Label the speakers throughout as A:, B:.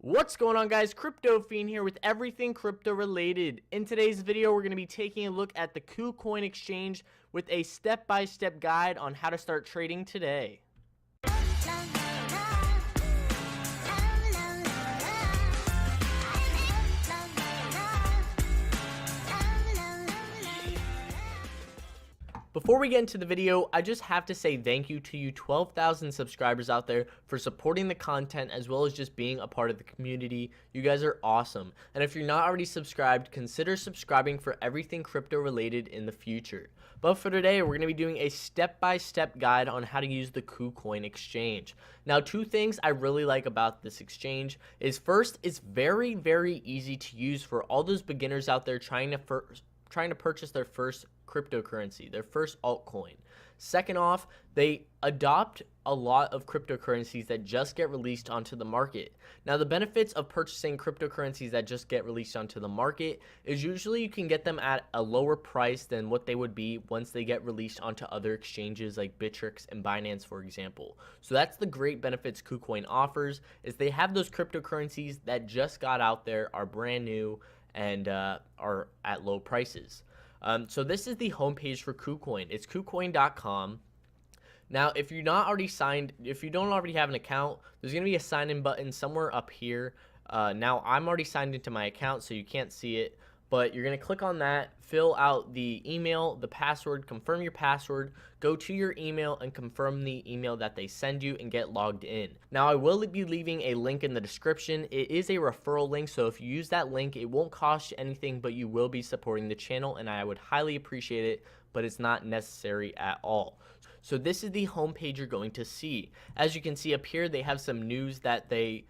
A: What's going on, guys? Crypto Fiend here with everything crypto related. In today's video, we're going to be taking a look at the Kucoin Exchange with a step-by-step guide on how to start trading today. Before we get into the video, I just have to say thank you to you 12,000 subscribers out there for supporting the content as well as just being a part of the community. You guys are awesome. And if you're not already subscribed, consider subscribing for everything crypto related in the future. But for today, we're going to be doing a step-by-step guide on how to use the Kucoin Exchange. Now, two things I really like about this exchange is first, it's very, very easy to use for all those beginners out there trying to purchase their first cryptocurrency, their first altcoin. Second off, they adopt a lot of cryptocurrencies that just get released onto the market. Now, the benefits of purchasing cryptocurrencies that just get released onto the market is usually you can get them at a lower price than what they would be once they get released onto other exchanges like Bittrex and Binance, for example. So that's the great benefits Kucoin offers, is they have those cryptocurrencies that just got out there, are brand new, and are at low prices. So this is the homepage for Kucoin. It's kucoin.com. Now, if you don't already have an account, there's going to be a sign in button somewhere up here. Now, I'm already signed into my account, so you can't see it. But you're going to click on that, fill out the email, the password, confirm your password, go to your email and confirm the email that they send you and get logged in. Now, I will be leaving a link in the description. It is a referral link, so if you use that link, it won't cost you anything, but you will be supporting the channel, and I would highly appreciate it, but it's not necessary at all. So this is the homepage you're going to see. As you can see up here, they have some news that they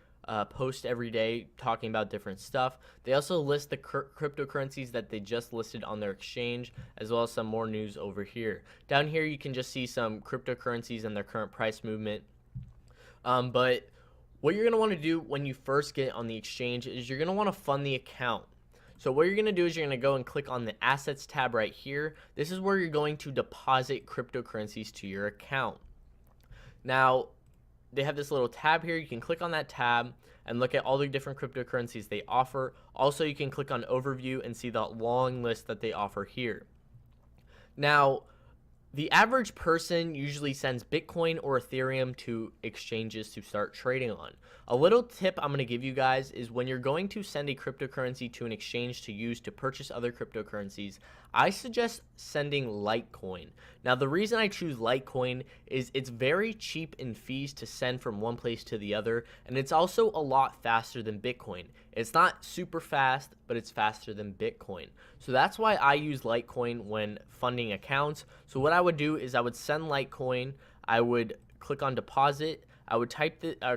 A: post every day talking about different stuff. They also list the cryptocurrencies that they just listed on their exchange, as well as some more news over here. Down here you can just see some cryptocurrencies and their current price movement. But what you're going to want to do when you first get on the exchange is you're going to want to fund the account. So what you're going to do is you're going to go and click on the assets tab right here. This is where you're going to deposit cryptocurrencies to your account. Now, they have this little tab here. You can click on that tab and look at all the different cryptocurrencies they offer. Also, you can click on overview and see the long list that they offer here. Now, the average person usually sends Bitcoin or Ethereum to exchanges to start trading on. A little tip I'm going to give you guys is when you're going to send a cryptocurrency to an exchange to use to purchase other cryptocurrencies, I suggest sending Litecoin. Now, the reason I choose Litecoin is it's very cheap in fees to send from one place to the other, and it's also a lot faster than Bitcoin. It's not super fast, but it's faster than Bitcoin. So that's why I use Litecoin when funding accounts. So what I would do is I would send Litecoin, I would click on deposit, I would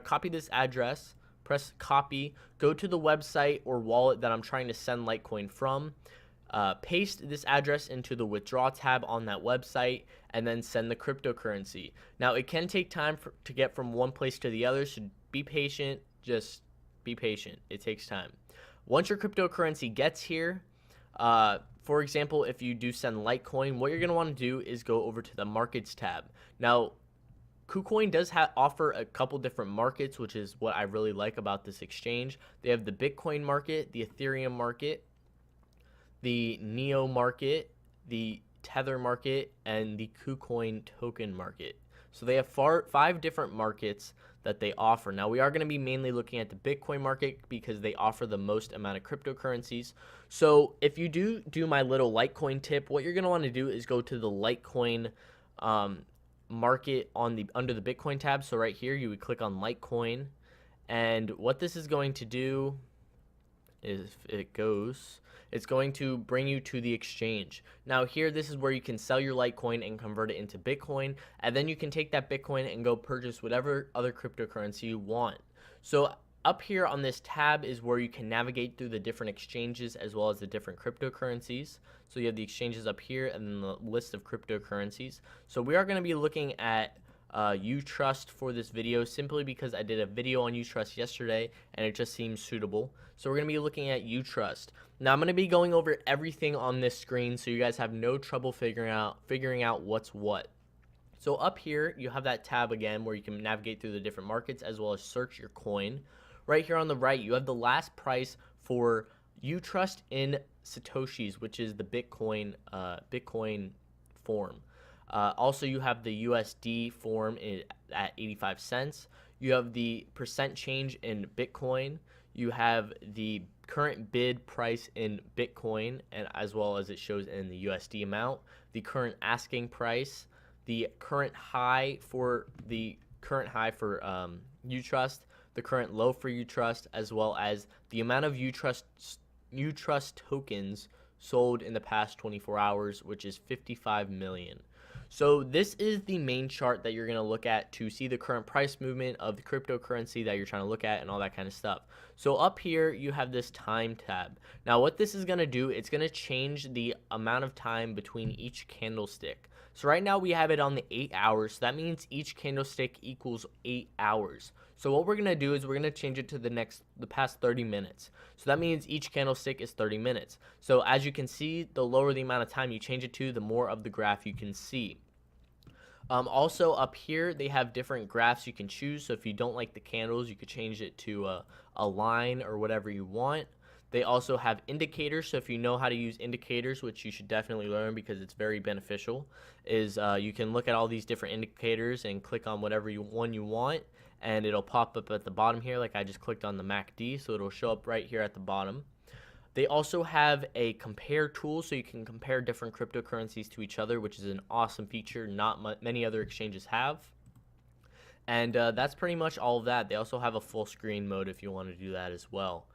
A: copy this address, press copy, go to the website or wallet that I'm trying to send Litecoin from, paste this address into the withdraw tab on that website, and then send the cryptocurrency. Now, it can take time to get from one place to the other, so be patient. Just be patient. It takes time. Once your cryptocurrency gets here, for example, if you do send Litecoin, what you're going to want to do is go over to the markets tab. Now, Kucoin does offer a couple different markets, which is what I really like about this exchange. They have the Bitcoin market, the Ethereum market, the Neo market, the Tether market, and the Kucoin token market. So they have 5 different markets that they offer. Now, we are going to be mainly looking at the Bitcoin market because they offer the most amount of cryptocurrencies. So if you do my little Litecoin tip, what you're going to want to do is go to the Litecoin market under the Bitcoin tab. So right here, you would click on Litecoin. And what this is going to do is it's going to bring you to the exchange. Now here, this is where you can sell your Litecoin and convert it into Bitcoin, and then you can take that Bitcoin and go purchase whatever other cryptocurrency you want. So up here on this tab is where you can navigate through the different exchanges as well as the different cryptocurrencies. So you have the exchanges up here and then the list of cryptocurrencies. So we are going to be looking at Utrust for this video simply because I did a video on Utrust yesterday and it just seems suitable. So we're going to be looking at Utrust. Now I'm going to be going over everything on this screen so you guys have no trouble figuring out what's what. So up here you have that tab again where you can navigate through the different markets as well as search your coin. right here on the right, you have the last price for Utrust in Satoshis, which is the Bitcoin form. Also, you have the USD form at 85 cents. You have the percent change in Bitcoin. You have the current bid price in Bitcoin, and as well as it shows in the USD amount, the current asking price, the current high for Utrust, the current low for Utrust, as well as the amount of Utrust tokens sold in the past 24 hours, which is 55 million. So this is the main chart that you're going to look at to see the current price movement of the cryptocurrency that you're trying to look at and all that kind of stuff. So up here, you have this time tab. Now what this is going to do, it's going to change the amount of time between each candlestick. So right now we have it on the 8 hours. So that means each candlestick equals 8 hours. So what we're going to do is we're going to change it to the past 30 minutes. So that means each candlestick is 30 minutes. So as you can see, the lower the amount of time you change it to, the more of the graph you can see. Also up here, they have different graphs you can choose. So if you don't like the candles, you could change it to a line or whatever you want. They also have indicators. So if you know how to use indicators, which you should definitely learn because it's very beneficial, is you can look at all these different indicators and click on whatever one you want, and it'll pop up at the bottom here. Like I just clicked on the MACD, so it'll show up right here at the bottom. They also have a compare tool, so you can compare different cryptocurrencies to each other, which is an awesome feature not many other exchanges have. And that's pretty much all of that. They also have a full screen mode if you want to do that as well.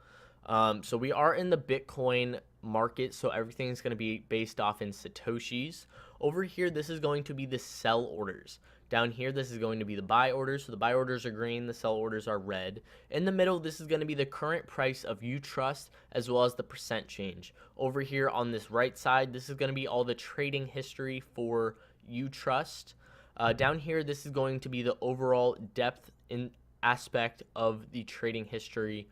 A: So we are in the Bitcoin market, so everything's going to be based off in Satoshis. Over here, this is going to be the sell orders. Down here, this is going to be the buy orders. So the buy orders are green, the sell orders are red. In the middle, this is going to be the current price of Utrust as well as the percent change. Over here on this right side, this is going to be all the trading history for Utrust. Down here, this is going to be the overall depth in aspect of the trading history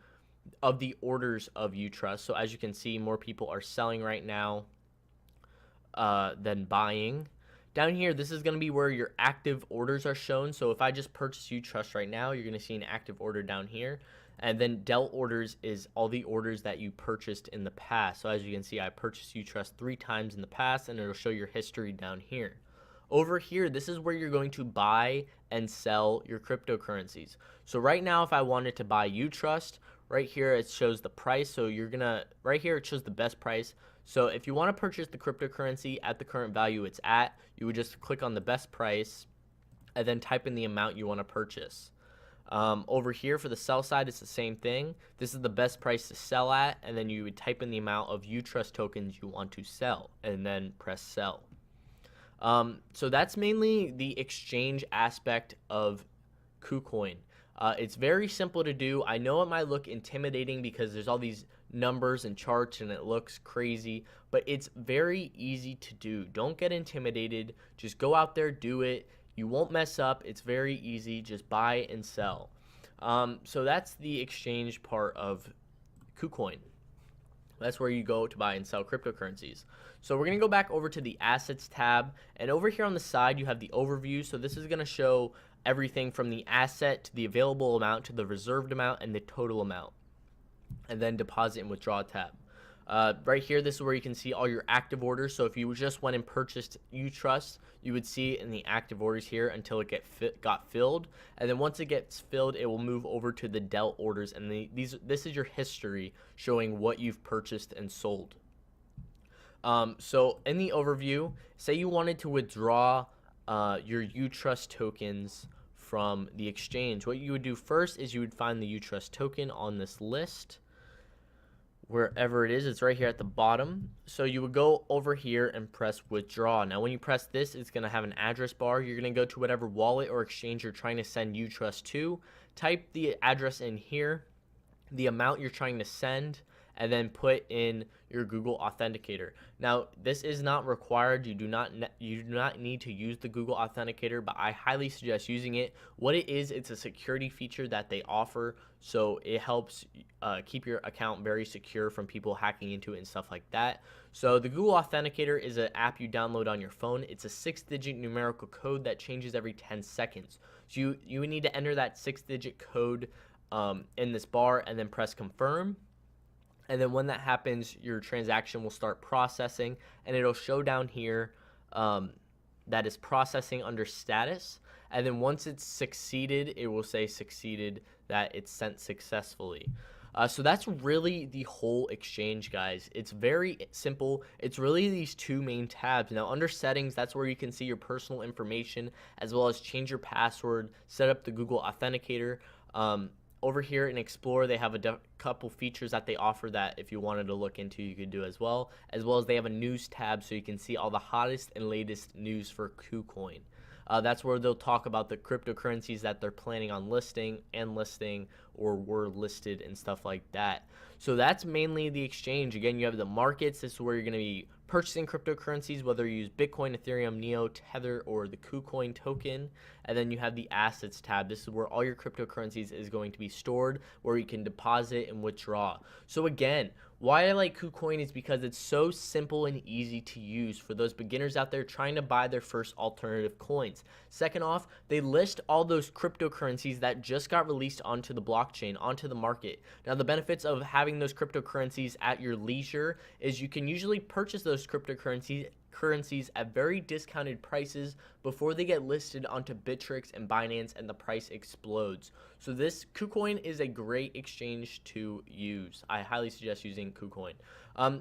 A: of the orders of Utrust. So as you can see, more people are selling right now than buying. Down here, this is going to be where your active orders are shown. So if I just purchase Utrust right now, you're going to see an active order down here. And then Del orders is all the orders that you purchased in the past. So as you can see, I purchased Utrust 3 times in the past, and it'll show your history down here. Over here, this is where you're going to buy and sell your cryptocurrencies. So right now, if I wanted to buy Utrust, right here it shows the price. So right here it shows the best price. So if you want to purchase the cryptocurrency at the current value it's at, you would just click on the best price and then type in the amount you want to purchase. Over here for the sell side, it's the same thing. This is the best price to sell at, and then you would type in the amount of Utrust tokens you want to sell and then press sell. So that's mainly the exchange aspect of Kucoin. It's very simple to do. I know it might look intimidating because there's all these numbers and charts and it looks crazy, but it's very easy to do. Don't get intimidated. Just go out there, do it. You won't mess up. It's very easy. Just buy and sell. So that's the exchange part of Kucoin. That's where you go to buy and sell cryptocurrencies. So we're going to go back over to the assets tab, and over here on the side you have the overview. So this is going to show everything from the asset to the available amount to the reserved amount and the total amount, and then deposit and withdraw tab. Right here, this is where you can see all your active orders. So if you just went and purchased Utrust, you would see it in the active orders here until it got filled. And then once it gets filled, it will move over to the Del orders. And this is your history showing what you've purchased and sold. So in the overview, say you wanted to withdraw your Utrust tokens from the exchange. What you would do first is you would find the Utrust token on this list. Wherever it is, it's right here at the bottom. So you would go over here and press withdraw. Now when you press this, it's going to have an address bar. You're going to go to whatever wallet or exchange you're trying to send Utrust to. Type the address in here, the amount you're trying to send, and then put in your Google Authenticator. Now, this is not required. You do not need to use the Google Authenticator, but I highly suggest using it. What it is, it's a security feature that they offer, so it helps keep your account very secure from people hacking into it and stuff like that. So the Google Authenticator is an app you download on your phone. It's a 6-digit numerical code that changes every 10 seconds. So you would need to enter that 6-digit code in this bar, and then press confirm. And then when that happens, your transaction will start processing, and it'll show down here that is processing under status. And then once it's succeeded, it will say succeeded, that it's sent successfully. So that's really the whole exchange, guys. It's very simple. It's really these two main tabs. Now, under settings, that's where you can see your personal information, as well as change your password, set up the Google Authenticator. Over here in Explore, they have a couple features that they offer that if you wanted to look into, you could do as well as they have a news tab, so you can see all the hottest and latest news for Kucoin. That's where they'll talk about the cryptocurrencies that they're planning on listing or were listed and stuff like that. So that's mainly the exchange. Again, you have the markets. This is where you're going to be purchasing cryptocurrencies, whether you use Bitcoin, Ethereum, Neo, Tether, or the Kucoin token. And then you have the assets tab. This is where all your cryptocurrencies is going to be stored, where you can deposit and withdraw. So again, why I like Kucoin is because it's so simple and easy to use for those beginners out there trying to buy their first alternative coins. Second off, they list all those cryptocurrencies that just got released onto the blockchain, onto the market. Now, the benefits of having those cryptocurrencies at your leisure is you can usually purchase those cryptocurrencies at very discounted prices before they get listed onto Bittrex and Binance and the price explodes. So this Kucoin is a great exchange to use. I highly suggest using Kucoin.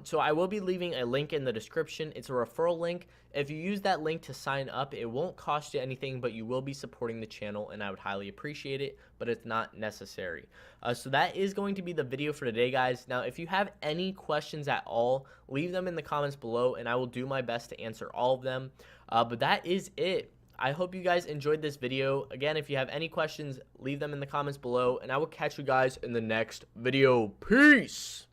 A: So I will be leaving a link in the description. It's a referral link. If you use that link to sign up, it won't cost you anything, but you will be supporting the channel, and I would highly appreciate it, but it's not necessary. So that is going to be the video for today, guys. Now, if you have any questions at all, leave them in the comments below, and I will do my best to answer all of them. But that is it. I hope you guys enjoyed this video. Again, if you have any questions, leave them in the comments below, and I will catch you guys in the next video. Peace!